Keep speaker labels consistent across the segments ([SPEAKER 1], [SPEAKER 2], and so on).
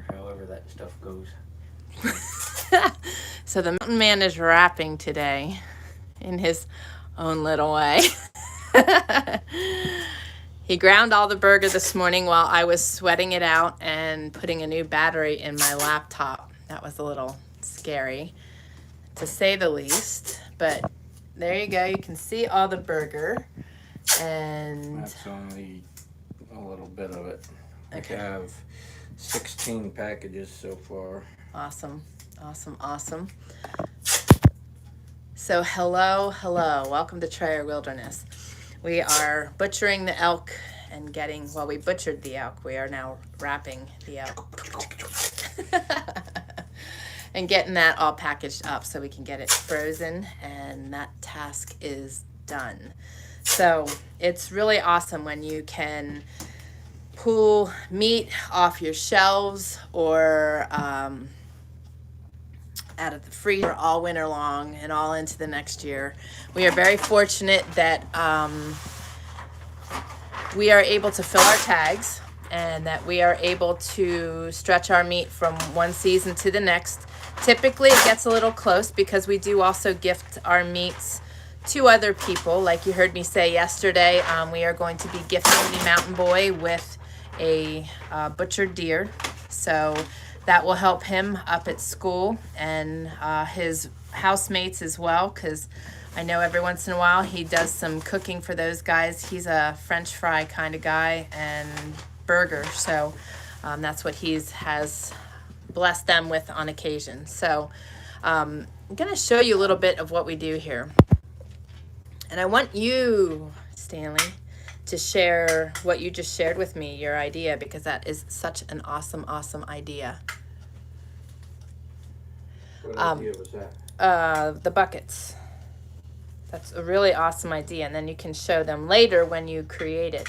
[SPEAKER 1] However that stuff goes.
[SPEAKER 2] So the mountain man is rapping today in his own little way. He ground all the burger this morning while I was sweating it out and putting a new battery in my laptop. That was a little scary, to say the least. But there you go. You can see all the burger. And
[SPEAKER 1] that's only a little bit of it.
[SPEAKER 2] Okay.
[SPEAKER 1] I have 16 packages so far.
[SPEAKER 2] Awesome. So hello. Welcome to Trayer Wilderness. We are butchering the elk and we butchered the elk. We are now wrapping the elk. And getting that all packaged up so we can get it frozen, and that task is done. So it's really awesome when you can pull meat off your shelves or out of the freezer all winter long and all into the next year. We are very fortunate that we are able to fill our tags and that we are able to stretch our meat from one season to the next. Typically it gets a little close because we do also gift our meats to other people. Like you heard me say yesterday, we are going to be gifting the Mountain Boy with a butchered deer. So that will help him up at school and his housemates as well, because I know every once in a while he does some cooking for those guys. He's a French fry kind of guy and burger, so that's what has blessed them with on occasion. So I'm going to show you a little bit of what we do here. And I want you, Stanley, to share what you just shared with me, your idea, because that is such an awesome idea.
[SPEAKER 1] What idea was that?
[SPEAKER 2] The buckets. That's a really awesome idea, and then you can show them later when you create it.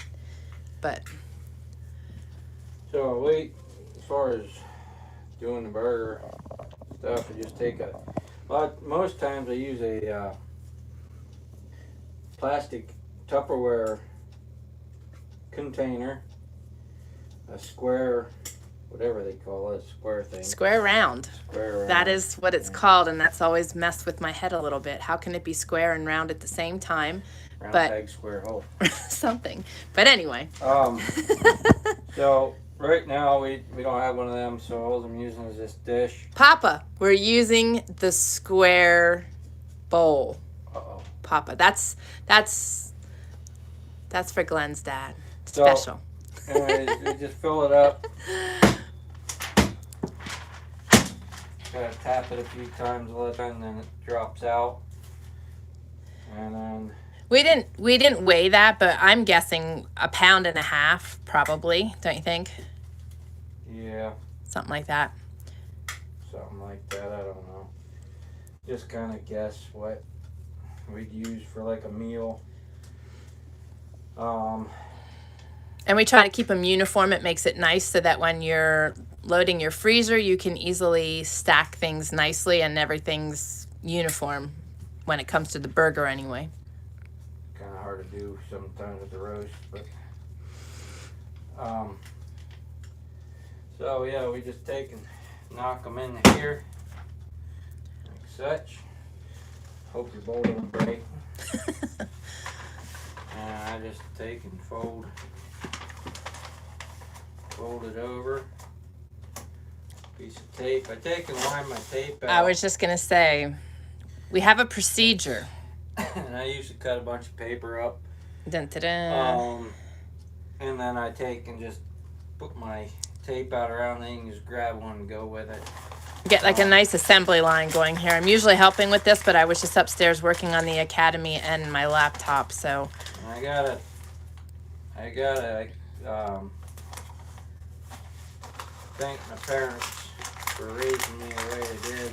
[SPEAKER 2] But
[SPEAKER 1] so as far as doing the burger stuff, I just take most times I use a plastic Tupperware container, a square, whatever they call it, square thing.
[SPEAKER 2] Square round. That is what it's called, and that's always messed with my head a little bit. How can it be square and round at the same time?
[SPEAKER 1] Round peg, square hole.
[SPEAKER 2] Something. But anyway.
[SPEAKER 1] So right now we don't have one of them, so all I'm using is this dish.
[SPEAKER 2] Papa, we're using the square bowl.
[SPEAKER 1] Uh-oh.
[SPEAKER 2] Papa, that's for Glenn's dad. Special.
[SPEAKER 1] So, anyways, you just fill it up. Gotta tap it a few times, and then it drops out. And then
[SPEAKER 2] we didn't weigh that, but I'm guessing 1.5 pounds probably. Don't you think?
[SPEAKER 1] Yeah.
[SPEAKER 2] Something like that.
[SPEAKER 1] Something like that. I don't know. Just kind of guess what we'd use for like a meal.
[SPEAKER 2] And we try to keep them uniform. It makes it nice so that when you're loading your freezer, you can easily stack things nicely and everything's uniform when it comes to the burger anyway.
[SPEAKER 1] Kind of hard to do sometimes with the roast, but so yeah, we just take and knock them in here like such. Hope your bowl don't break. And I just take and fold it over. Piece of tape. I take and line my tape out.
[SPEAKER 2] I was just gonna say, we have a procedure.
[SPEAKER 1] And I usually cut a bunch of paper up.
[SPEAKER 2] Dun, dun, dun.
[SPEAKER 1] And then I take and just put my tape out around it and just grab one and go with it.
[SPEAKER 2] Get like a nice assembly line going here. I'm usually helping with this, but I was just upstairs working on the academy and my laptop, so.
[SPEAKER 1] I gotta thank my parents for raising me the way they did,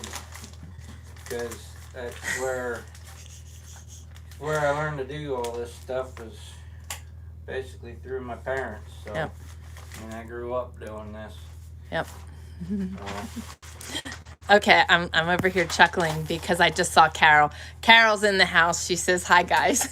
[SPEAKER 1] because that's where I learned to do all this stuff was basically through my parents. So,
[SPEAKER 2] yep.
[SPEAKER 1] And I grew up doing this.
[SPEAKER 2] Yep. Okay, I'm over here chuckling because I just saw Carol. Carol's in the house. She says, "Hi, guys."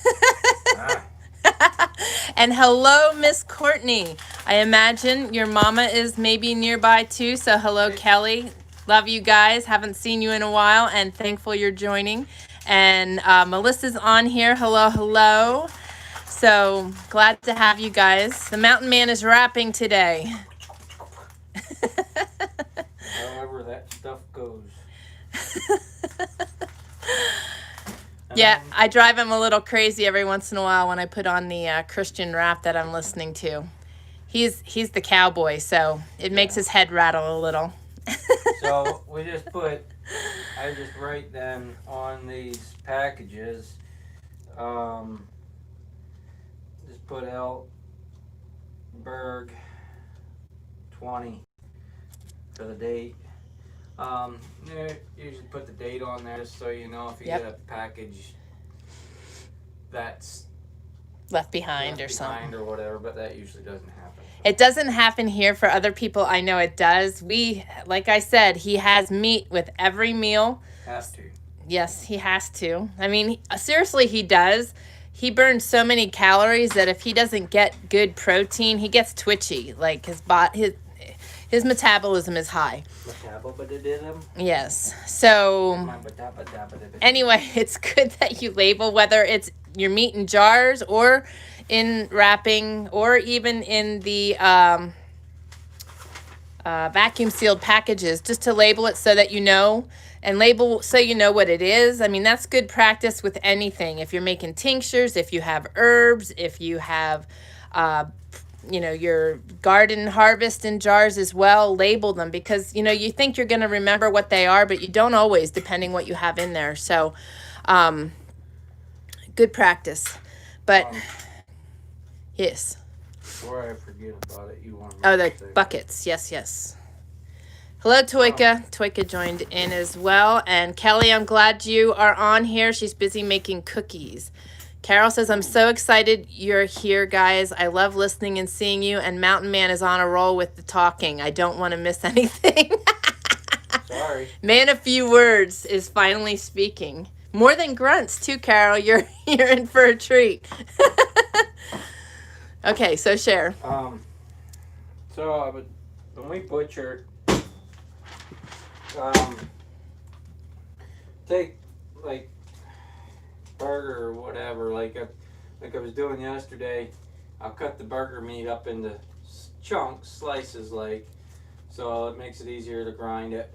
[SPEAKER 2] And hello, Miss Courtney. I imagine your mama is maybe nearby too. So hello, Kelly. Love you guys. Haven't seen you in a while, and thankful you're joining. And Melissa's on here. Hello, hello. So glad to have you guys. The Mountain Man is rapping today.
[SPEAKER 1] However that stuff goes.
[SPEAKER 2] Yeah, I drive him a little crazy every once in a while when I put on the Christian rap that I'm listening to. He's the cowboy, so it makes his head rattle a little.
[SPEAKER 1] So we just I just write them on these packages. Just put Berg 20 for the date. Usually put the date on there just so you know if you get a package that's
[SPEAKER 2] left behind or something
[SPEAKER 1] or whatever, but that usually doesn't happen.
[SPEAKER 2] It doesn't happen here. For other people, I know it does. Like I said, he has meat with every meal.
[SPEAKER 1] Has to.
[SPEAKER 2] Yes, he has to. I mean, seriously, he does. He burns so many calories that if he doesn't get good protein, he gets twitchy. Like his metabolism is high.
[SPEAKER 1] Metabolism?
[SPEAKER 2] Yes. So anyway, it's good that you label whether it's your meat in jars or in wrapping or even in the vacuum sealed packages, just to label it so that you know, and label so you know what it is. I mean, that's good practice with anything. If you're making tinctures, if you have herbs, if you have your garden harvest in jars as well, label them, because you think you're going to remember what they are, but you don't always, depending what you have in there. So good practice. But yes,
[SPEAKER 1] before I forget about it, you want
[SPEAKER 2] the buckets. Yes. Hello, Toika. Toika joined in as well. And Kelly, I'm glad you are on here. She's busy making cookies. Carol says, I'm so excited you're here, guys. I love listening and seeing you. And Mountain Man is on a roll with the talking. I don't want to miss anything.
[SPEAKER 1] Sorry.
[SPEAKER 2] Man of few words is finally speaking. More than grunts, too, Carol. You're in for a treat. Okay, so share.
[SPEAKER 1] So when we butcher, take like burger or whatever, like I was doing yesterday. I'll cut the burger meat up into chunks, slices, so it makes it easier to grind it.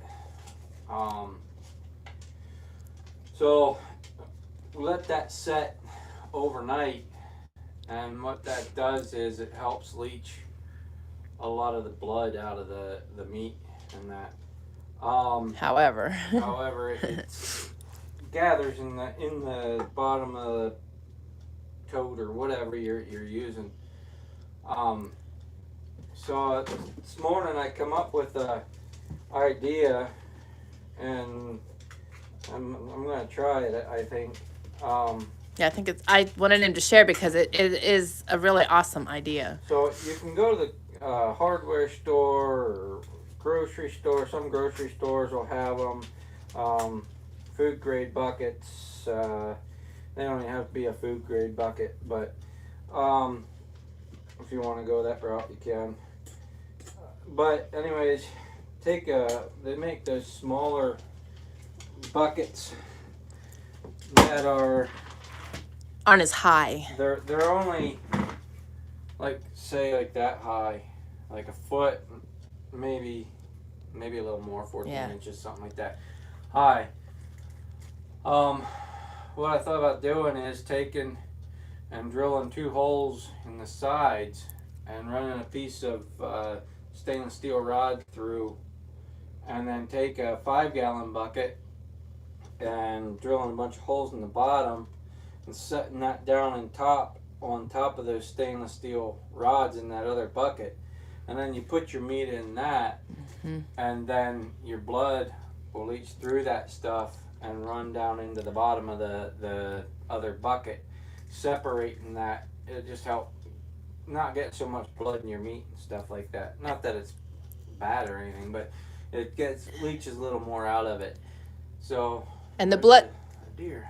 [SPEAKER 1] So let that set overnight, and what that does is it helps leach a lot of the blood out of the meat and that.
[SPEAKER 2] However,
[SPEAKER 1] it gathers in the bottom of the tote or whatever you're using. So this morning I come up with a idea, and I'm gonna try it. I think.
[SPEAKER 2] Yeah, I think I wanted him to share because it is a really awesome idea.
[SPEAKER 1] So you can go to the hardware store or grocery store. Some grocery stores will have them. Food grade buckets. They don't even have to be a food grade bucket, but if you want to go that route, you can. But anyways, they make those smaller buckets that aren't
[SPEAKER 2] as high.
[SPEAKER 1] They're only like that high, like a foot, maybe a little more, 14 inches, something like that high. What I thought about doing is taking and drilling 2 holes in the sides and running a piece of stainless steel rod through, and then take a 5-gallon bucket and drilling a bunch of holes in the bottom and setting that down on top of those stainless steel rods in that other bucket, and then you put your meat in that, and then your blood will leach through that stuff and run down into the bottom of the other bucket, separating that. It'll just help not get so much blood in your meat and stuff like that. Not that it's bad or anything, but it leaches a little more out of it. So.
[SPEAKER 2] And the blood.
[SPEAKER 1] A deer.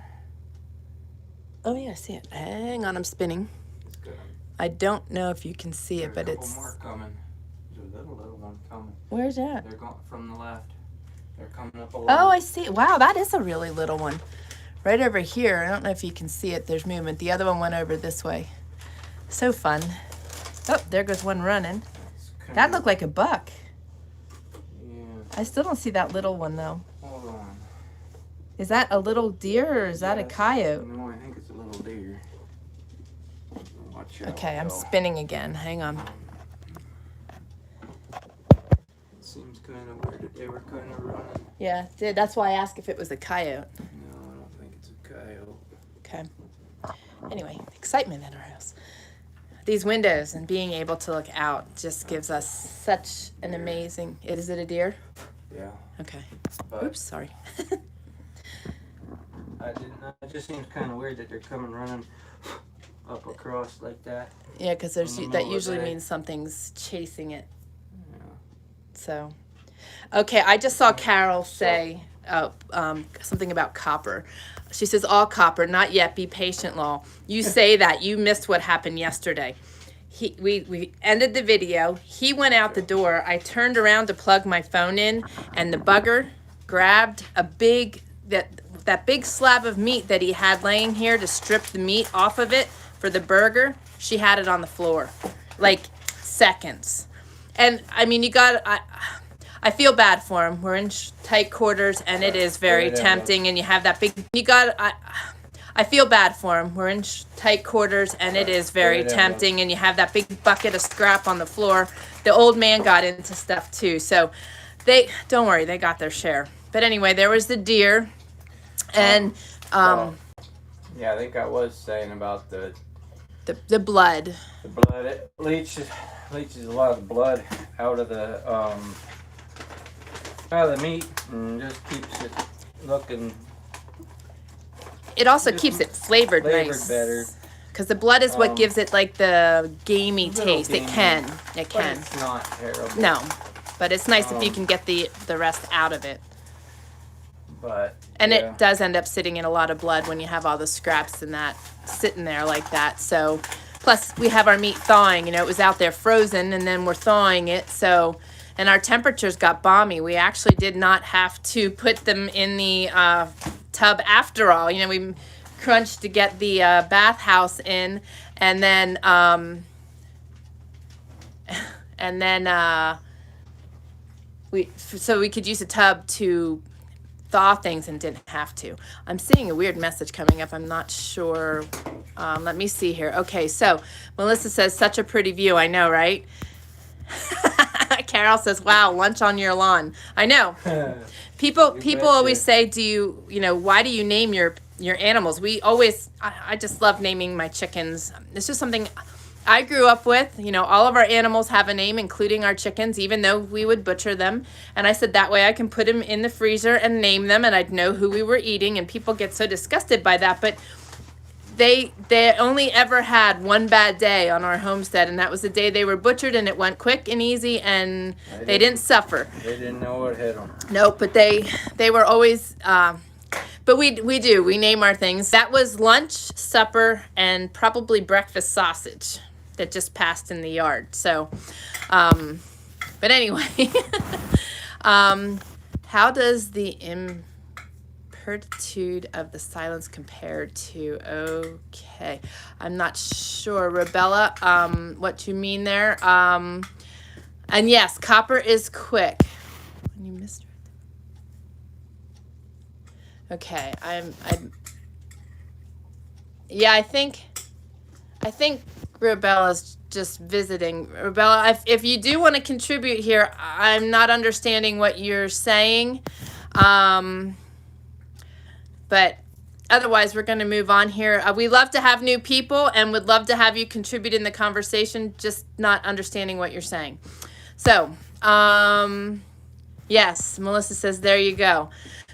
[SPEAKER 2] Oh yeah, I see it. Hang on, I'm spinning.
[SPEAKER 1] It's good.
[SPEAKER 2] I don't know if you can see it, but
[SPEAKER 1] There's a
[SPEAKER 2] it's...
[SPEAKER 1] couple more coming. There's a little one coming.
[SPEAKER 2] Where's that?
[SPEAKER 1] They're going from the left. They're coming up a
[SPEAKER 2] Oh,
[SPEAKER 1] little.
[SPEAKER 2] I see. Wow, that is a really little one. Right over here. I don't know if you can see it. There's movement. The other one went over this way. So fun. Oh, there goes one running. That looked like a buck.
[SPEAKER 1] Yeah.
[SPEAKER 2] I still don't see that little one, though.
[SPEAKER 1] Hold on.
[SPEAKER 2] Is that a little deer or is that a coyote?
[SPEAKER 1] No, I think it's a little deer. Watch out.
[SPEAKER 2] Okay, I'm
[SPEAKER 1] though.
[SPEAKER 2] spinning again. Hang on.
[SPEAKER 1] It seems kind of weird that they were kind of running.
[SPEAKER 2] Yeah, that's why I asked if it was a coyote.
[SPEAKER 1] No, I don't think it's a coyote.
[SPEAKER 2] Okay. Anyway, excitement in our house. These windows and being able to look out just gives us such an amazing... Is it a deer?
[SPEAKER 1] Yeah.
[SPEAKER 2] Okay.
[SPEAKER 1] But
[SPEAKER 2] Oops, sorry.
[SPEAKER 1] I didn't know. It just seems kind of weird that they're coming running up across like that.
[SPEAKER 2] Yeah, because
[SPEAKER 1] In the
[SPEAKER 2] that
[SPEAKER 1] middle of
[SPEAKER 2] usually
[SPEAKER 1] the day.
[SPEAKER 2] means something's chasing it.
[SPEAKER 1] Yeah.
[SPEAKER 2] So, okay, I just saw Carol say something about copper. She says, all copper, not yet, be patient, Lol. You say that, you missed what happened yesterday. We ended the video. He went out the door. I turned around to plug my phone in, and the bugger grabbed a that big slab of meat that he had laying here to strip the meat off of it for the burger. She had it on the floor, like seconds. And I mean, I feel bad for him. We're in tight quarters, and it is very tempting. And you have that big. I feel bad for him. We're in tight quarters, and it is very tempting. And you have that big bucket of scrap on the floor. The old man got into stuff too, so don't worry, they got their share. But anyway, there was the deer, and
[SPEAKER 1] yeah, I think I was saying about the
[SPEAKER 2] blood.
[SPEAKER 1] The blood, it leaches a lot of the blood out of the meat and just keeps it looking.
[SPEAKER 2] It also keeps it flavored nice.
[SPEAKER 1] Better.
[SPEAKER 2] Because the blood is what gives it like the gamey taste.
[SPEAKER 1] Gamey.
[SPEAKER 2] It can.
[SPEAKER 1] But it's not terrible.
[SPEAKER 2] No, but it's nice if you can get the rest out of it.
[SPEAKER 1] But
[SPEAKER 2] and it does end up sitting in a lot of blood when you have all the scraps and that sitting there like that. So, plus we have our meat thawing. You know, it was out there frozen, and then we're thawing it. So, and our temperatures got balmy. We actually did not have to put them in the tub after all. You know, we crunched to get the bathhouse in, and then so we could use a tub to thaw things and didn't have to. I'm seeing a weird message coming up. I'm not sure. Let me see here. Okay, so Melissa says, such a pretty view. I know, right? Carol says, wow, lunch on your lawn. I know. People always say, why do you name your animals? I just love naming my chickens. It's just something I grew up with. You know, all of our animals have a name, including our chickens, even though we would butcher them. And I said that way I can put them in the freezer and name them, and I'd know who we were eating. And people get so disgusted by that, but they only ever had one bad day on our homestead, and that was the day they were butchered, and it went quick and easy, and they didn't suffer.
[SPEAKER 1] They didn't know what hit them.
[SPEAKER 2] Nope, but they were always. But we name our things. That was lunch, supper, and probably breakfast sausage that just passed in the yard. So, but anyway, how does the impertude of the silence compare to? Okay, I'm not sure, Rebella, what you mean there. And yes, copper is quick. When you missed. Okay, I think Rebella's just visiting. Rebella, if you do want to contribute here, I'm not understanding what you're saying. But otherwise, we're going to move on here. We love to have new people and would love to have you contribute in the conversation, just not understanding what you're saying. So, yes, Melissa says, there you go.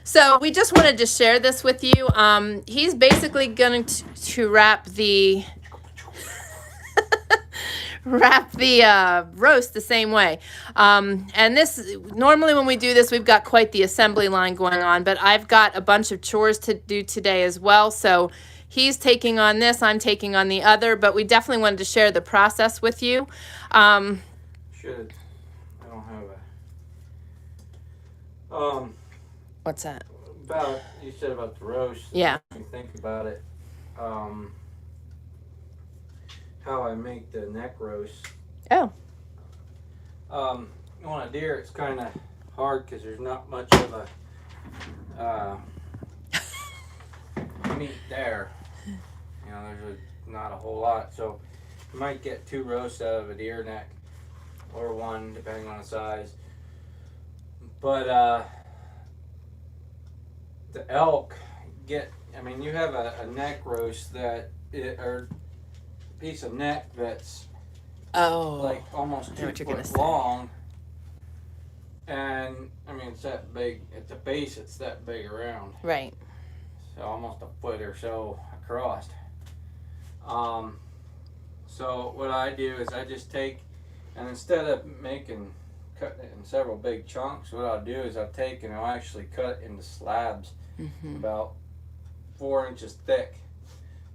[SPEAKER 2] So we just wanted to share this with you. He's basically going to wrap the roast the same way. And this, normally when we do this, we've got quite the assembly line going on, but I've got a bunch of chores to do today as well. So he's taking on this, I'm taking on the other, but we definitely wanted to share the process with you.
[SPEAKER 1] Should I don't have a
[SPEAKER 2] What's that?
[SPEAKER 1] about you said about the roast.
[SPEAKER 2] Yeah.
[SPEAKER 1] Let me think about it. How I make the neck roast.
[SPEAKER 2] Oh.
[SPEAKER 1] On a deer, it's kind of hard because there's not much of a meat there. You know, there's not a whole lot, so you might get 2 roasts out of a deer neck, or 1 depending on the size. But the elk you have a neck roast or piece of neck that's like almost 2 foot long, and it's that big at the base. It's that big around,
[SPEAKER 2] right?
[SPEAKER 1] So almost a foot or so across. So what I do is I just take, and instead of cutting it in several big chunks, what I'll do is I'll take and I'll actually cut it into slabs, about 4 inches thick,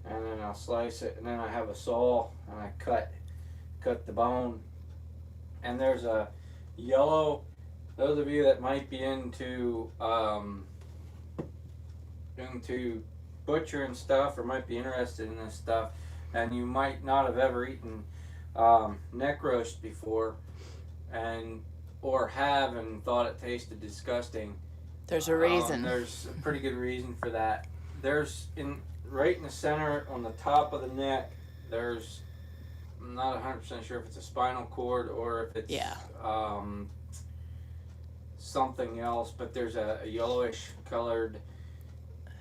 [SPEAKER 1] and then I'll slice it, and then I have a saw and I cut the bone. And there's a yellow, those of you that might be into butchering stuff or might be interested in this stuff, and you might not have ever eaten neck roast before, or have and thought it tasted disgusting.
[SPEAKER 2] There's a reason.
[SPEAKER 1] There's a pretty good reason for that. There's right in the center on the top of the neck, there's, I'm not 100% sure if it's a spinal cord or if it's something else, but there's a yellowish colored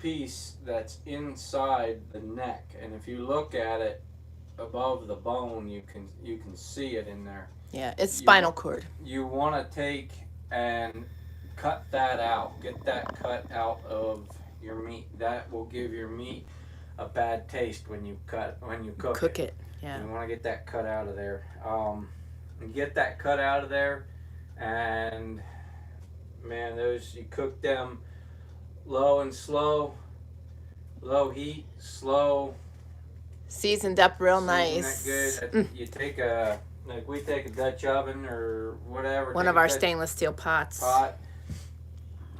[SPEAKER 1] piece that's inside the neck, and if you look at it above the bone, you can see it in there.
[SPEAKER 2] Yeah, it's spinal cord.
[SPEAKER 1] You want to take and cut that out. Get that cut out of your meat. That will give your meat a bad taste when you cook it.
[SPEAKER 2] Yeah.
[SPEAKER 1] You want to get that cut out of there. And get that cut out of there, and man, you cook them low and slow, low heat, slow.
[SPEAKER 2] Seasoned up real nice.
[SPEAKER 1] That good. You take we take a Dutch oven or whatever.
[SPEAKER 2] One of our stainless steel pots.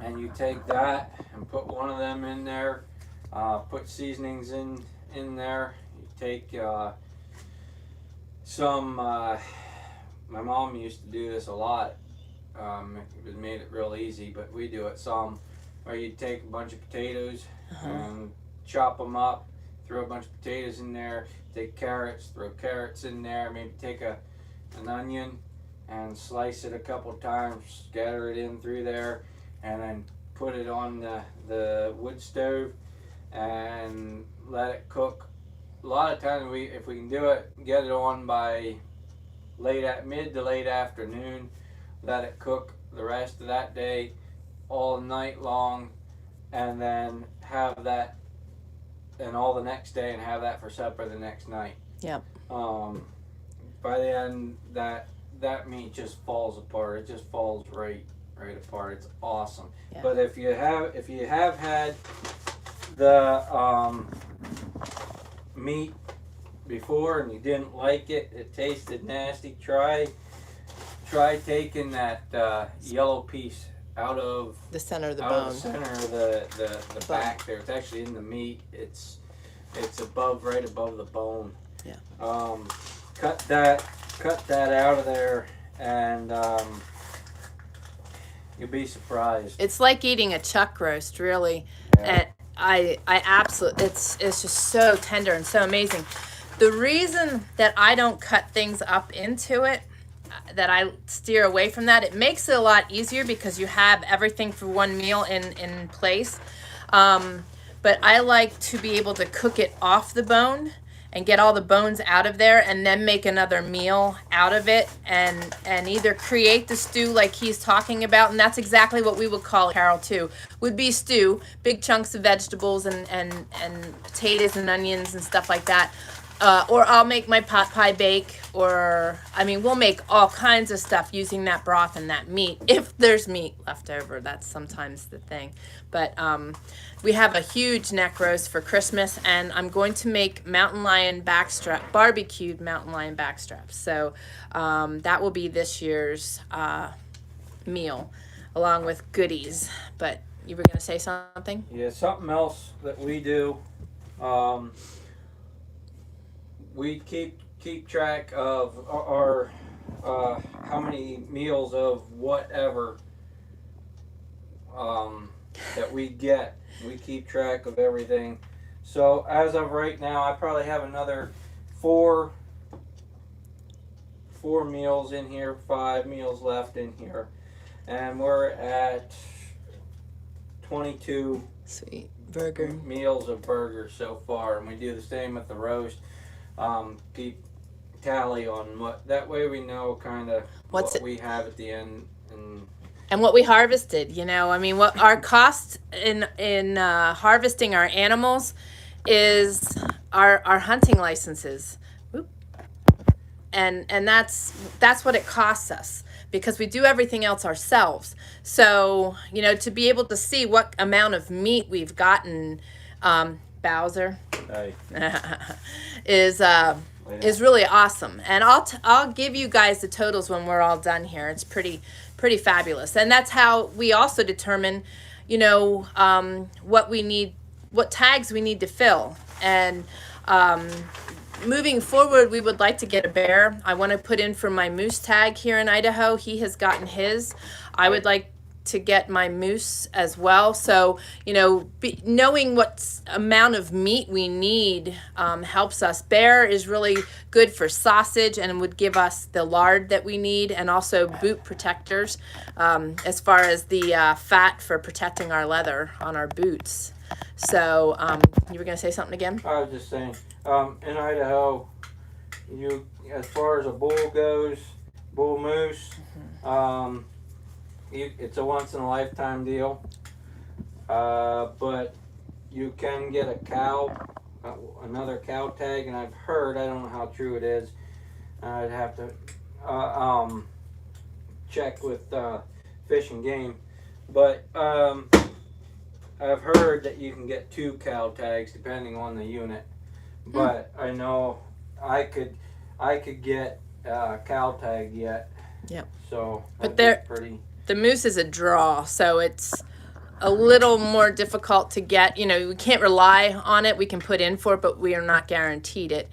[SPEAKER 1] And you take that and put one of them in there. Put seasonings in there. You take some. My mom used to do this a lot. It made it real easy, but we do it some. Where you take a bunch of potatoes and chop them up. Throw a bunch of potatoes in there. Take carrots. Throw carrots in there. Maybe take an onion and slice it a couple times. Scatter it in through there, and then put it on the wood stove and let it cook. A lot of times, if we can do it, get it on by mid to late afternoon. Let it cook the rest of that day, all night long, and then have that, and all the next day, and have that for supper the next night.
[SPEAKER 2] Yep.
[SPEAKER 1] By the end, that meat just falls apart. It just falls right apart. It's awesome. Yeah. But if you have had the meat before and you didn't like it, it tasted nasty, try taking that yellow piece out of
[SPEAKER 2] the center of the bone.
[SPEAKER 1] The center of the back there. It's actually in the meat. It's right above the bone.
[SPEAKER 2] Yeah.
[SPEAKER 1] Cut that out of there, and you'll be surprised.
[SPEAKER 2] It's like eating a chuck roast, really. Yeah. And I absolutely, it's just so tender and so amazing. The reason that I don't cut things up into it, that I steer away from that, it makes it a lot easier because you have everything for one meal in place. But I like to be able to cook it off the bone and get all the bones out of there, and then make another meal out of it, and either create the stew like he's talking about, and that's exactly what we would call it, Carol, too, would be stew, big chunks of vegetables and potatoes and onions and stuff like that. or I'll make my pot pie bake, or I mean, we'll make all kinds of stuff using that broth and that meat if there's meat left over. That's sometimes the thing. But we have a huge neck roast for Christmas, and I'm going to make mountain lion backstrap, barbecued mountain lion backstraps. So that will be this year's meal, along with goodies. But you were going to say something?
[SPEAKER 1] Yeah, something else that we do. We keep track of our how many meals of whatever that we get. We keep track of everything. So as of right now, I probably have another four meals in here, 5 meals left in here, and we're at 22
[SPEAKER 2] Sweet burger
[SPEAKER 1] meals of burgers so far, and we do the same with the roast. Keep tally on what, that way we know kind of what we have at the end,
[SPEAKER 2] and what we harvested. You know, I mean, what our cost in harvesting our animals is our hunting licenses. Oop. And that's what it costs us, because we do everything else ourselves. So, you know, to be able to see what amount of meat we've gotten, Bowser,
[SPEAKER 1] hey.
[SPEAKER 2] is really awesome. And I'll give you guys the totals when we're all done here. It's pretty fabulous. And that's how we also determine, you know, what we need, what tags we need to fill. And moving forward, we would like to get a bear. I want to put in for my moose tag here in Idaho. He has gotten his. I would like to get my moose as well. So, you know, knowing what amount of meat we need helps us. Bear is really good for sausage and would give us the lard that we need, and also boot protectors as far as the fat for protecting our leather on our boots. So you were going to say something again?
[SPEAKER 1] I was just saying, in Idaho, you, as far as a bull goes, bull moose, it's a once in a lifetime deal, but you can get a cow, another cow tag, and I've heard, I don't know how true it is, I'd have to check with Fish and Game, but I've heard that you can get 2 cow tags depending on the unit, but I know I could get a cow tag yet.
[SPEAKER 2] Yep.
[SPEAKER 1] So,
[SPEAKER 2] but the moose is a draw, so it's a little more difficult to get. You know, we can't rely on it. We can put in for it, but we are not guaranteed it.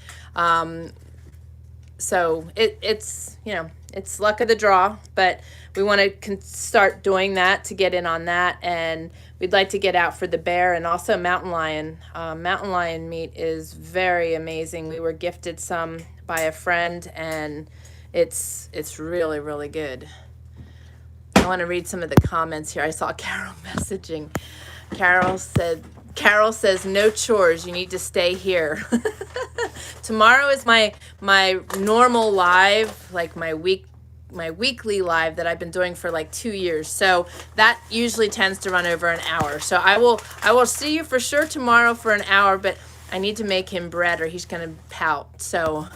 [SPEAKER 2] So it's, you know, it's luck of the draw, but we want to start doing that to get in on that. And we'd like to get out for the bear and also mountain lion. Mountain lion meat is very amazing. We were gifted some by a friend, and it's really, really good. I want to read some of the comments here. I saw Carol messaging. Carol says, no chores, you need to stay here. Tomorrow is my normal live, like my weekly live that I've been doing for like 2 years. So that usually tends to run over an hour. So I will see you for sure tomorrow for an hour, but I need to make him bread or he's going to pout. So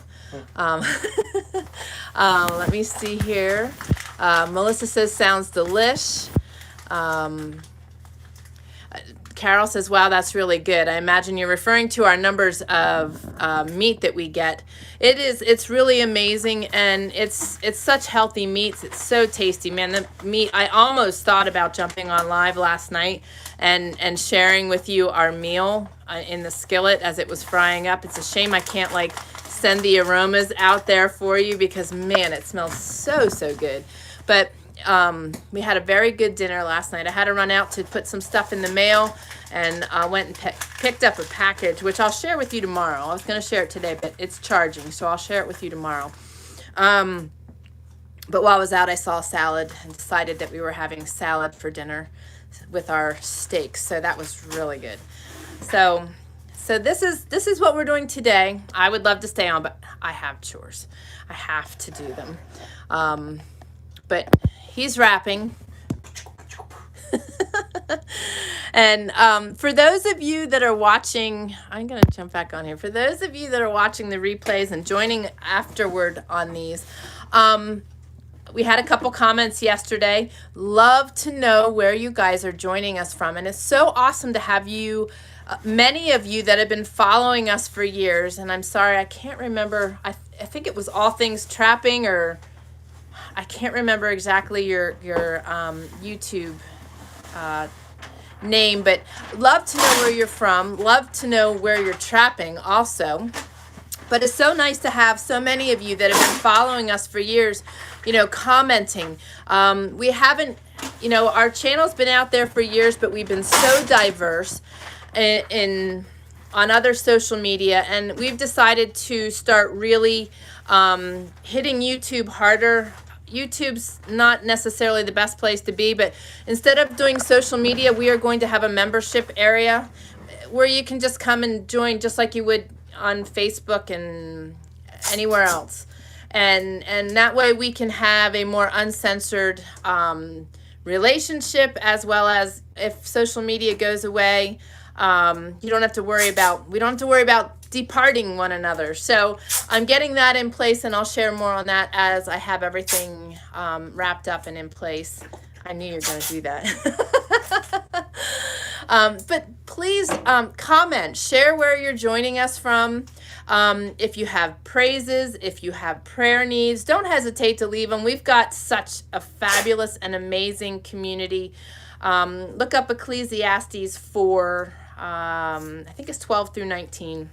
[SPEAKER 2] let me see here. Melissa says, sounds delish. Carol says, wow, that's really good. I imagine you're referring to our numbers of meat that we get. It's really amazing, and it's such healthy meats. It's so tasty, man. The meat, I almost thought about jumping on live last night and sharing with you our meal in the skillet as it was frying up. It's a shame I can't like send the aromas out there for you, because man, it smells so good. But we had a very good dinner last night. I had to run out to put some stuff in the mail, and I went and picked up a package, which I'll share with you tomorrow. I was going to share it today, but it's charging, so I'll share it with you tomorrow. But while I was out, I saw a salad and decided that we were having salad for dinner with our steaks, so that was really good. So this is what we're doing today. I would love to stay on, but I have chores. I have to do them. But he's wrapping. And for those of you that are watching, I'm going to jump back on here. For those of you that are watching the replays and joining afterward on these, we had a couple comments yesterday. Love to know where you guys are joining us from. And it's so awesome to have you, many of you that have been following us for years. And I'm sorry, I can't remember. I think it was All Things Trapping, or I can't remember exactly your YouTube name, but love to know where you're from. Love to know where you're trapping also. But it's so nice to have so many of you that have been following us for years, commenting. We haven't, our channel's been out there for years, but we've been so diverse on other social media, and we've decided to start really hitting YouTube harder. YouTube's not necessarily the best place to be, but instead of doing social media, we are going to have a membership area where you can just come and join just like you would on Facebook and anywhere else. And that way we can have a more uncensored relationship, as well as if social media goes away, we don't have to worry about departing one another. So I'm getting that in place, and I'll share more on that as I have everything wrapped up and in place. I knew you were going to do that. But please comment, share where you're joining us from. If you have praises, if you have prayer needs, don't hesitate to leave them. We've got such a fabulous and amazing community. Look up Ecclesiastes 4, I think it's 12 through 19.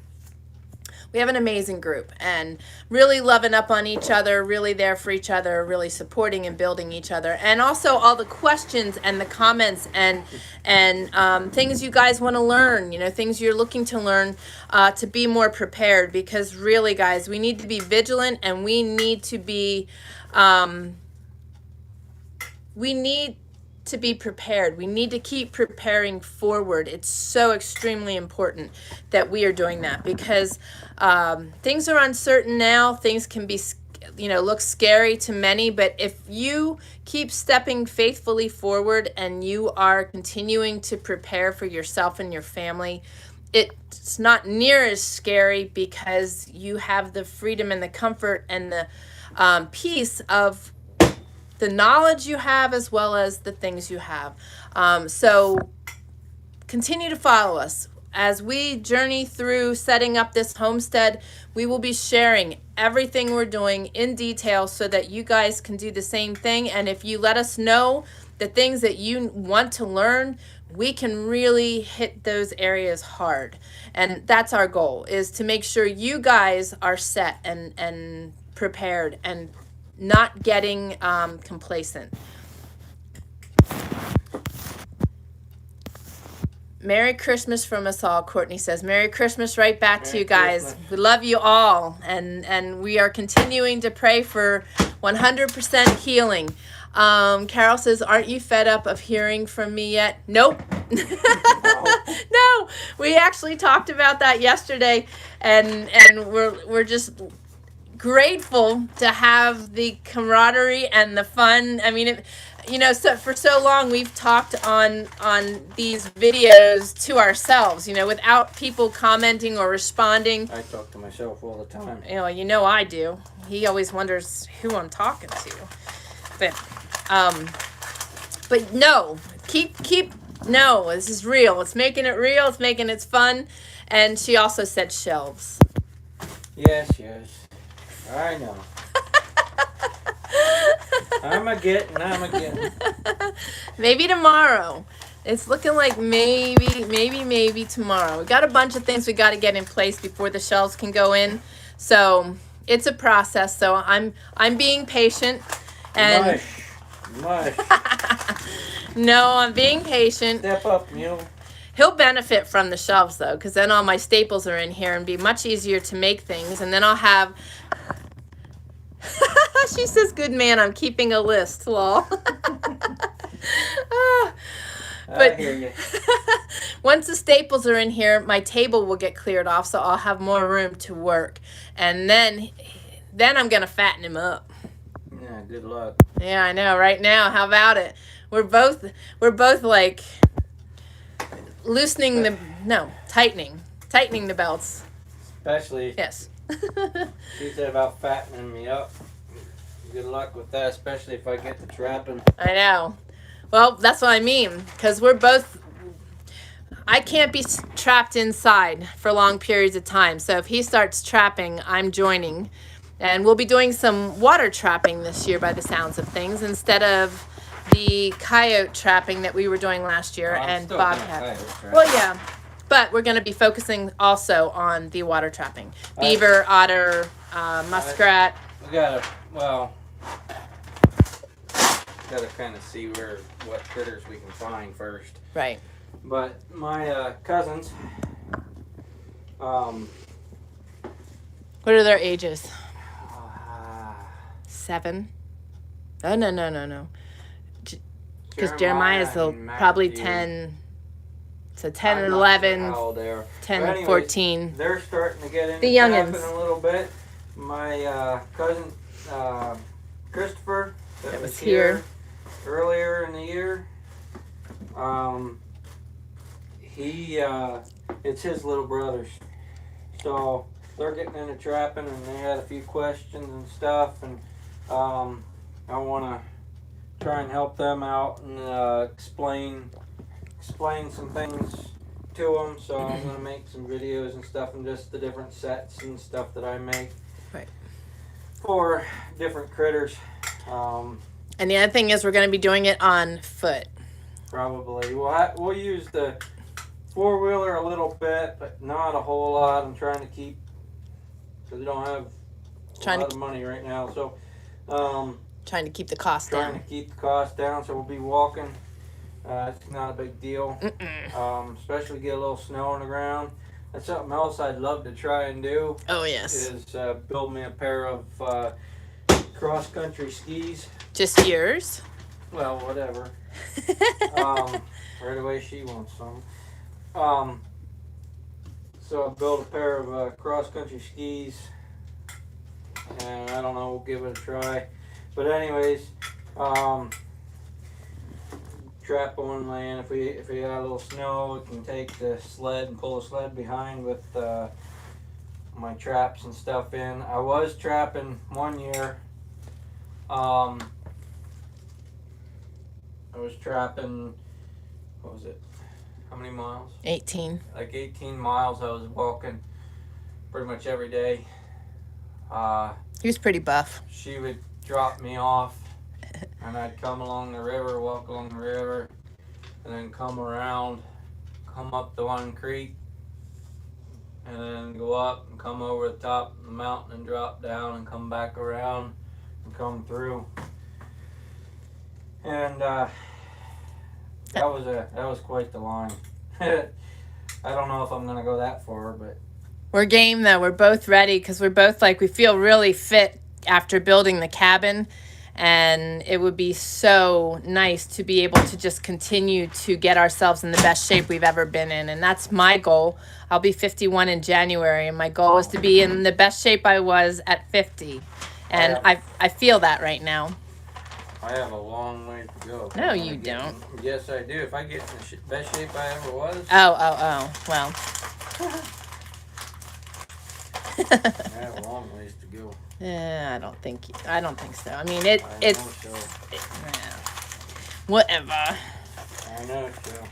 [SPEAKER 2] We have an amazing group, and really loving up on each other, really there for each other, really supporting and building each other. And also all the questions and the comments and things you guys want to learn, things you're looking to learn to be more prepared. Because really, guys, we need to be vigilant, and we need to be prepared. We need to keep preparing forward. It's so extremely important that we are doing that, because things are uncertain now. Things can be, look scary to many, but if you keep stepping faithfully forward and you are continuing to prepare for yourself and your family, it's not near as scary, because you have the freedom and the comfort and the peace of the knowledge you have, as well as the things you have. So continue to follow us. As we journey through setting up this homestead, we will be sharing everything we're doing in detail so that you guys can do the same thing. And if you let us know the things that you want to learn, we can really hit those areas hard. And that's our goal, is to make sure you guys are set and prepared and not getting complacent. Merry Christmas from us all, Courtney says. Merry Christmas right back to you guys. Christmas. We love you all, and we are continuing to pray for 100% healing. Carol says, aren't you fed up of hearing from me yet? Nope. No, we actually talked about that yesterday, and we're just grateful to have the camaraderie and the fun. I mean, so for so long we've talked on these videos to ourselves, without people commenting or responding.
[SPEAKER 1] I talk to myself all the time.
[SPEAKER 2] I do. He always wonders who I'm talking to. But no, no, this is real. It's making it real. It's making it fun. And she also said shelves.
[SPEAKER 1] Yes. I know. I'm a getting.
[SPEAKER 2] Maybe tomorrow. It's looking like maybe tomorrow. We got a bunch of things we got to get in place before the shelves can go in. So it's a process. So I'm being patient. And
[SPEAKER 1] Mush.
[SPEAKER 2] No, I'm being patient.
[SPEAKER 1] Step up, mule.
[SPEAKER 2] He'll benefit from the shelves, though, because then all my staples are in here and be much easier to make things. And then I'll have... She says, good man, I'm keeping a list, lol.
[SPEAKER 1] I hear you.
[SPEAKER 2] Once the staples are in here, my table will get cleared off, so I'll have more room to work. And then I'm going to fatten him up.
[SPEAKER 1] Yeah, good luck.
[SPEAKER 2] Yeah, I know. Right now, how about it? We're both like tightening the belts.
[SPEAKER 1] Especially,
[SPEAKER 2] Yes.
[SPEAKER 1] she said about fattening me up. Good luck with that, especially if I get to trapping.
[SPEAKER 2] I know. Well, that's what I mean, because I can't be trapped inside for long periods of time. So if he starts trapping, I'm joining. And we'll be doing some water trapping this year by the sounds of things, instead of the coyote trapping that we were doing last year and bobcat. Well, yeah. But we're going to be focusing also on the water trapping. Beaver, otter, muskrat.
[SPEAKER 1] We gotta kind of see what critters we can find first.
[SPEAKER 2] Right.
[SPEAKER 1] But my cousins,
[SPEAKER 2] what are their ages? 7? Oh, no. Because Jeremiah's probably 10. So 10 and 11,
[SPEAKER 1] how old they are.
[SPEAKER 2] 10
[SPEAKER 1] and
[SPEAKER 2] anyways, 14.
[SPEAKER 1] They're starting to get into
[SPEAKER 2] The youngins.
[SPEAKER 1] trapping a little bit. My cousin Christopher, that was here earlier in the year. It's his little brothers. So they're getting into trapping, and they had a few questions and stuff, and I want to try and help them out and explain some things to them. So I'm going to make some videos and stuff, and just the different sets and stuff that I make for different critters.
[SPEAKER 2] And the other thing is we're going to be doing it on foot.
[SPEAKER 1] Probably. We'll use the four-wheeler a little bit, but not a whole lot. I'm trying to keep, because we don't have a lot of money right now. So
[SPEAKER 2] trying to keep the cost down.
[SPEAKER 1] Trying to keep the cost down, so we'll be walking. It's not a big deal. Especially get a little snow on the ground. That's something else I'd love to try and do.
[SPEAKER 2] Oh, yes.
[SPEAKER 1] Is build me a pair of cross-country skis.
[SPEAKER 2] Just yours?
[SPEAKER 1] Well, whatever. Right away she wants some. So I built a pair of cross-country skis, and I don't know, we'll give it a try. But anyways, trap on land. If we had a little snow, we can take the sled and pull the sled behind with my traps and stuff in. I was trapping one year. I was trapping, what was it? How many miles?
[SPEAKER 2] 18.
[SPEAKER 1] Like 18 miles I was walking pretty much every day.
[SPEAKER 2] He was pretty buff.
[SPEAKER 1] She would drop me off, and I'd come along the river, walk along the river, and then come up the one creek, and then go up and come over the top of the mountain and drop down and come back around and come through. And that was quite the line. I don't know if I'm gonna go that far, but
[SPEAKER 2] we're game though. We're both ready because we're both we feel really fit after building the cabin, and it would be so nice to be able to just continue to get ourselves in the best shape we've ever been in. And that's my goal. I'll be 51 in January, and my goal is to be in the best shape I was at 50. And I feel that right now.
[SPEAKER 1] I have a long way to go.
[SPEAKER 2] No, you don't.
[SPEAKER 1] Yes, I do. If I get in the best shape I ever was.
[SPEAKER 2] Oh. Well.
[SPEAKER 1] I have a long ways to go.
[SPEAKER 2] I don't think so. I mean, it's whatever.
[SPEAKER 1] I know so.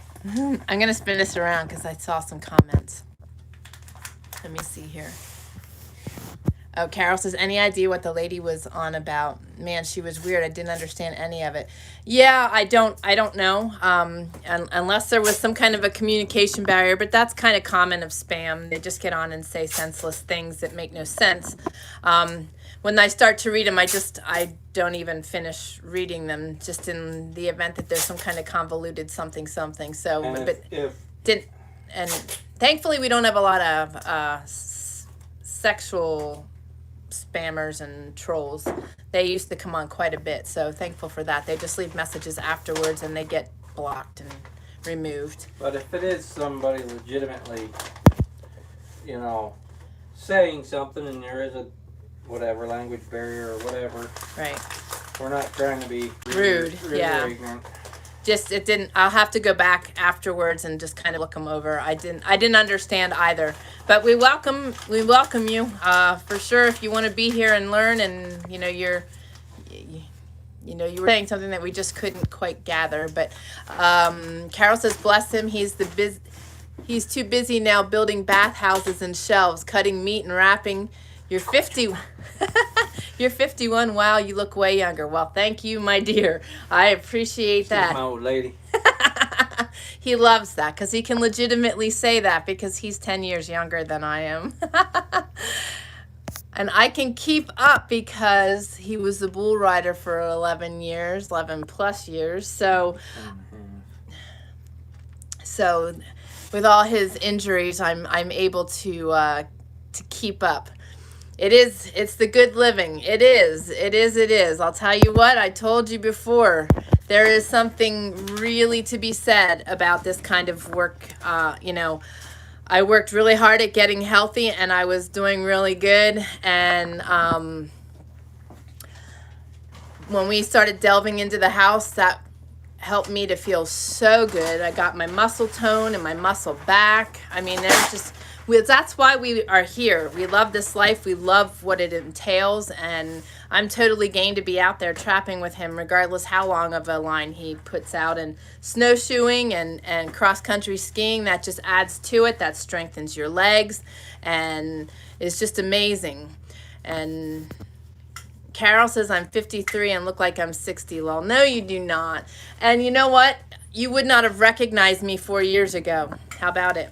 [SPEAKER 2] I'm gonna spin this around because I saw some comments. Let me see here. Oh, Carol says, any idea what the lady was on about? Man, she was weird. I didn't understand any of it. Yeah, I don't know. Unless there was some kind of a communication barrier, but that's kind of common of spam. They just get on and say senseless things that make no sense. When I start to read them, I don't even finish reading them, just in the event that there's some kind of convoluted something. So, and thankfully we don't have a lot of sexual spammers and trolls. They used to come on quite a bit, so thankful for that. They just leave messages afterwards and they get blocked and removed.
[SPEAKER 1] But if it is somebody legitimately, saying something, and there is a whatever language barrier or whatever,
[SPEAKER 2] right?
[SPEAKER 1] We're not trying to be
[SPEAKER 2] rude, yeah.
[SPEAKER 1] ignorant.
[SPEAKER 2] just, it didn't, I'll have to go back afterwards and just kind of look them over. I didn't understand either, but we welcome you, for sure. If you want to be here and learn, and you know, you were saying something that we just couldn't quite gather, but, Carol says, bless him. He's too busy now building bathhouses and shelves, cutting meat and wrapping. You're 50. You're 51. Wow, you look way younger. Well, thank you, my dear. I appreciate that.
[SPEAKER 1] She's my old lady.
[SPEAKER 2] He loves that because he can legitimately say that because he's 10 years younger than I am. And I can keep up because he was a bull rider for 11 plus years. So with all his injuries, I'm able to keep up. It's the good living. It is. I'll tell you what, I told you before, there is something really to be said about this kind of work. You know, I worked really hard at getting healthy, and I was doing really good. And when we started delving into the house, that helped me to feel so good. I got my muscle tone and my muscle back. I mean, that's why we are here. We love this life. We love what it entails. And I'm totally game to be out there trapping with him, regardless how long of a line he puts out. And snowshoeing and cross-country skiing, that just adds to it. That strengthens your legs. And it's just amazing. And Carol says, I'm 53 and look like I'm 60. Well, no, you do not. And you know what? You would not have recognized me 4 years ago. How about it?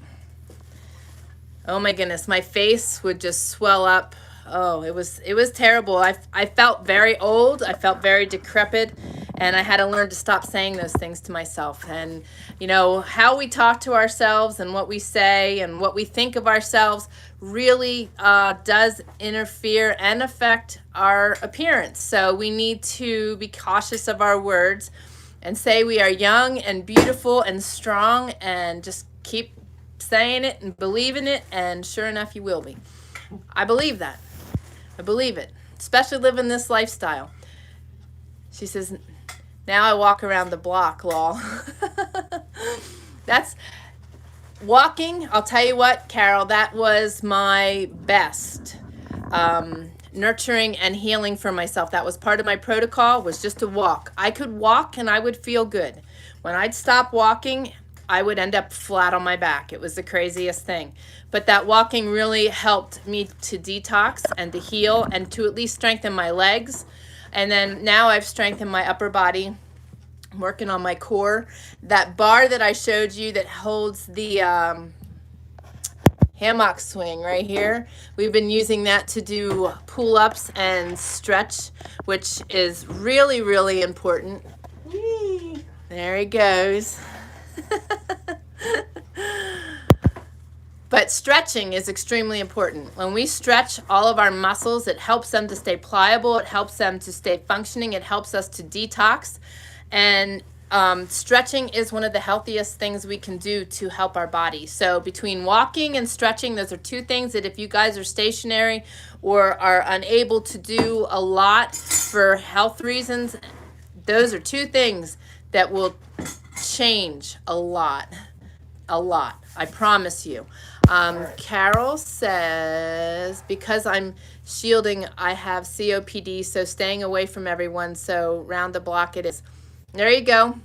[SPEAKER 2] Oh my goodness, my face would just swell up. Oh, it was terrible. I felt very old. I felt very decrepit, and I had to learn to stop saying those things to myself. And you know, how we talk to ourselves and what we say and what we think of ourselves really does interfere and affect our appearance. So we need to be cautious of our words and say we are young and beautiful and strong, and just keep saying it and believing it, and sure enough you will be. I believe that. I believe it, especially living this lifestyle. She says, now I walk around the block, lol. That's walking. I'll tell you what, Carol, that was my best nurturing and healing for myself. That was part of my protocol, was just to walk. I could walk and I would feel good. When I'd stop walking, I would end up flat on my back. It was the craziest thing. But that walking really helped me to detox and to heal and to at least strengthen my legs. And then now I've strengthened my upper body. I'm working on my core. That bar that I showed you that holds the hammock swing right here, we've been using that to do pull-ups and stretch, which is really, really important. Whee! There he goes. But stretching is extremely important. When we stretch all of our muscles, it helps them to stay pliable, it helps them to stay functioning, it helps us to detox. And stretching is one of the healthiest things we can do to help our body. So between walking and stretching, those are two things that if you guys are stationary or are unable to do a lot for health reasons, those are two things that will change a lot. I promise you. Carol says, because I'm shielding, I have COPD, so staying away from everyone, so round the block it is. There you go.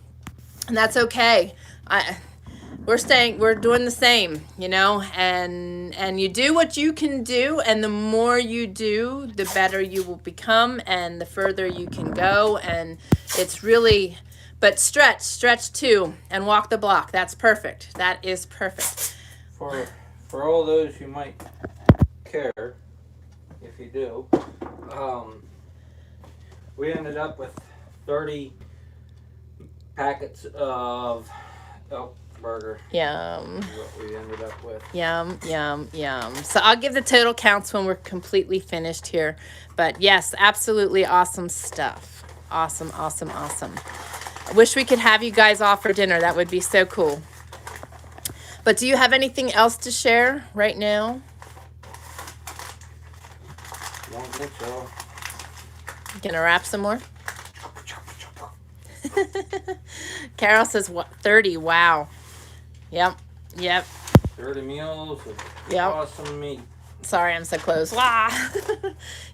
[SPEAKER 2] And that's okay. We're doing the same, you know, and you do what you can do, and the more you do, the better you will become, and the further you can go. And it's really, but stretch too, and walk the block. That's perfect. That is perfect.
[SPEAKER 1] For all those who might care, if you do, we ended up with 30 packets of elk burger.
[SPEAKER 2] Yum.
[SPEAKER 1] Is what we ended up with.
[SPEAKER 2] Yum, yum, yum. So I'll give the total counts when we're completely finished here. But yes, absolutely awesome stuff. Awesome, awesome, awesome. I wish we could have you guys all for dinner. That would be so cool. But do you have anything else to share right now?
[SPEAKER 1] Don't think so.
[SPEAKER 2] Gonna wrap some more? Carol says, what, 30? Wow. Yep.
[SPEAKER 1] 30 meals of
[SPEAKER 2] Yep.
[SPEAKER 1] awesome meat.
[SPEAKER 2] Sorry, I'm so close. Wah!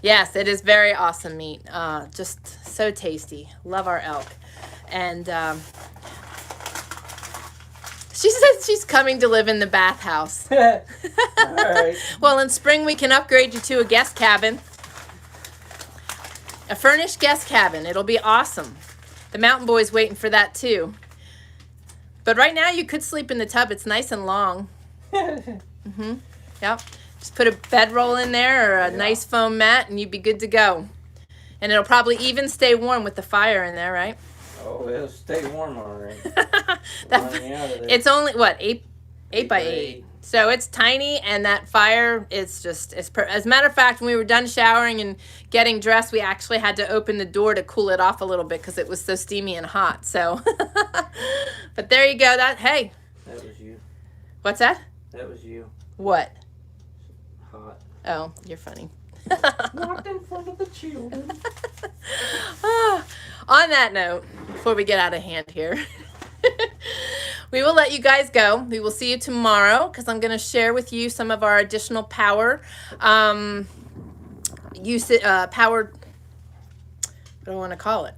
[SPEAKER 2] Yes, it is very awesome meat. Just so tasty. Love our elk. And she says she's coming to live in the bathhouse.
[SPEAKER 1] All right.
[SPEAKER 2] Well, in spring we can upgrade you to a guest cabin. A furnished guest cabin. It'll be awesome. The Mountain Boy's waiting for that too. But right now you could sleep in the tub. It's nice and long. Yep. Just put a bedroll in there or a nice foam mat and you'd be good to go. And it'll probably even stay warm with the fire in there, right?
[SPEAKER 1] Oh, it'll stay warm already.
[SPEAKER 2] It's only, what, 8 by 8? So it's tiny, and that fire, as a matter of fact, when we were done showering and getting dressed, we actually had to open the door to cool it off a little bit because it was so steamy and hot. So, but there you go. Hey.
[SPEAKER 1] That was you.
[SPEAKER 2] What's that?
[SPEAKER 1] That was you.
[SPEAKER 2] What?
[SPEAKER 1] Hot.
[SPEAKER 2] Oh, you're funny.
[SPEAKER 1] Not in front of the children.
[SPEAKER 2] On that note, before we get out of hand here, we will let you guys go. We will see you tomorrow because I'm going to share with you some of our additional power. Power, what do I want to call it?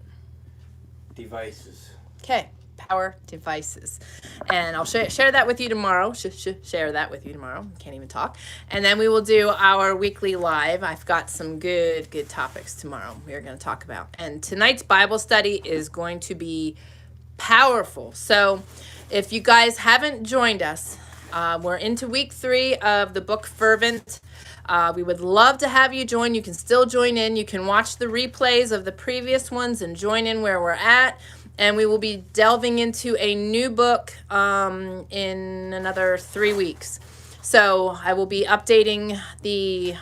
[SPEAKER 1] Devices.
[SPEAKER 2] Okay, power devices. And I'll share that with you tomorrow. Share that with you tomorrow. Can't even talk. And then we will do our weekly live. I've got some good topics tomorrow we're going to talk about. And tonight's Bible study is going to be powerful. So if you guys haven't joined us, we're into week 3 of the book Fervent. We would love to have you join. You can still join in. You can watch the replays of the previous ones and join in where we're at. And we will be delving into a new book in another 3 weeks. So I will be updating the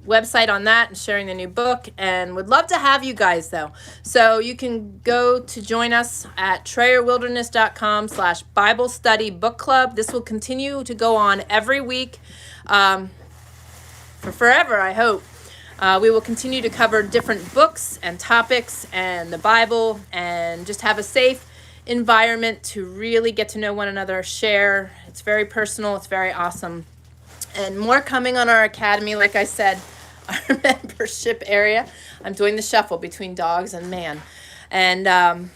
[SPEAKER 2] website on that and sharing the new book, and would love to have you guys though. So you can go to join us at TrayerWilderness.com/Bible Study Book Club. This will continue to go on every week for forever, I hope. We will continue to cover different books and topics and the Bible, and just have a safe environment to really get to know one another, share. It's very personal. It's very awesome. And more coming on our academy, like I said, our membership area. I'm doing the shuffle between dogs and man. And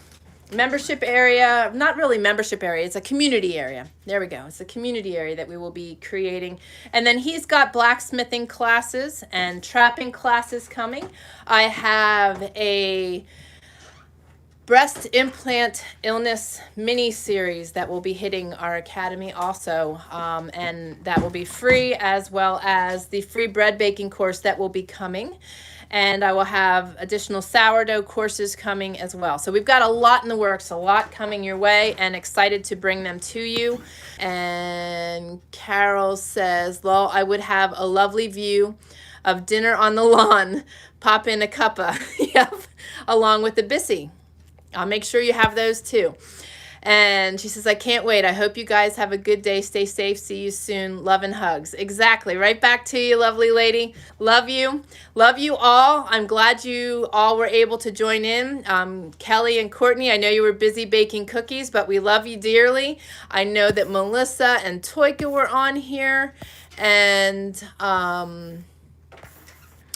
[SPEAKER 2] membership area, not really membership area, it's a community area. There we go. It's a community area that we will be creating. And then he's got blacksmithing classes and trapping classes coming. I have a breast implant illness mini series that will be hitting our academy also, and that will be free, as well as the free bread baking course that will be coming. And I will have additional sourdough courses coming as well. So we've got a lot in the works, a lot coming your way, and excited to bring them to you. And Carol says, well, I would have a lovely view of dinner on the lawn. Pop in a cuppa. Yep, along with the bissy. I'll make sure you have those too. And she says, I can't wait. I hope you guys have a good day. Stay safe. See you soon. Love and hugs. Exactly. Right back to you, lovely lady. Love you. Love you all. I'm glad you all were able to join in. Kelly and Courtney, I know you were busy baking cookies, but we love you dearly. I know that Melissa and Toika were on here. And let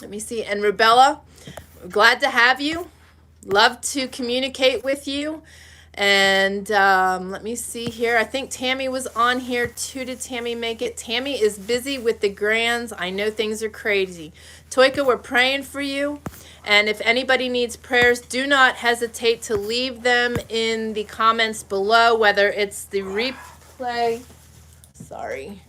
[SPEAKER 2] me see. And Rubella, glad to have you. Love to communicate with you. And let me see here. I think Tammy was on here too. Did Tammy make it? Tammy is busy with the grands. I know things are crazy. Toika, we're praying for you. And if anybody needs prayers, do not hesitate to leave them in the comments below, whether it's the replay. Sorry.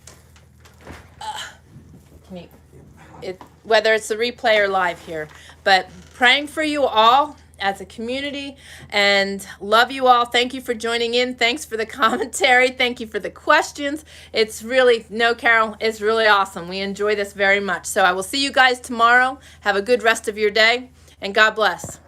[SPEAKER 2] Whether it's the replay or live here. But praying for you all as a community, and love you all. Thank you for joining in. Thanks for the commentary. Thank you for the questions. It's really, no, Carol, it's really awesome. We enjoy this very much. So I will see you guys tomorrow. Have a good rest of your day, and God bless.